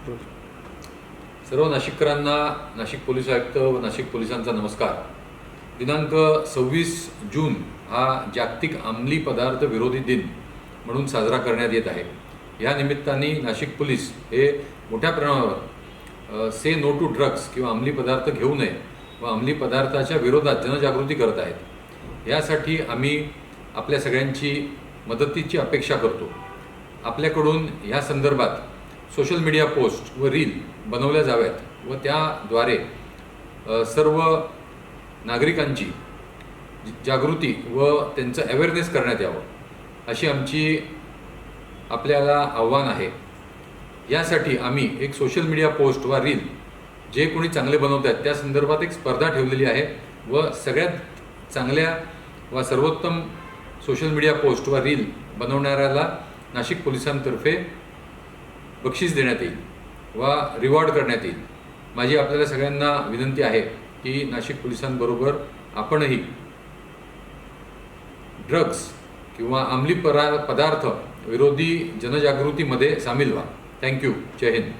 सर्व नाशिककरांना नाशिक पोलीस आयुक्त व नाशिक पोलिसांचा नमस्कार। दिनांक 26 जून हा जागतिक अंमली पदार्थ विरोधी दिन म्हणून साजरा करण्यात येत आहे। या निमित्ताने नाशिक पोलीस हे मोठ्या प्रमाणावर से नो टू ड्रग्स किंवा अंमली पदार्थ घेऊ नये व अंमली पदार्थाच्या विरोधात जनजागृती करत आहेत। यासाठी आम्ही आपल्या सगळ्यांची मदतीची अपेक्षा करतो। आपल्याकडून या संदर्भात सोशल मीडिया पोस्ट व रील बनवल्या जाव्यात व त्याद्वारे सर्व नागरिकांची जागृती व त्यांचं अवेअरनेस करण्यात यावं अशी आमची आपल्याला आव्हान आहे। यासाठी आम्ही एक सोशल मीडिया पोस्ट व रील जे कोणी चांगले बनवत आहेत त्या संदर्भात एक स्पर्धा ठेवलेली आहे व सगळ्यात चांगल्या व सर्वोत्तम सोशल मीडिया पोस्ट व रील बनवणाऱ्याला नाशिक पोलिसांतर्फे बक्षीस देण्यात येईल व रिवॉर्ड करण्यात येईल। माझी आपल्याला सगळ्यांना विनंती आहे की नाशिक पोलिसांबरोबर आपणही ड्रग्स किंवा अंमली पदार्थ विरोधी जनजागृतीमध्ये सामील व्हा। थँक्यू। जय हिंद।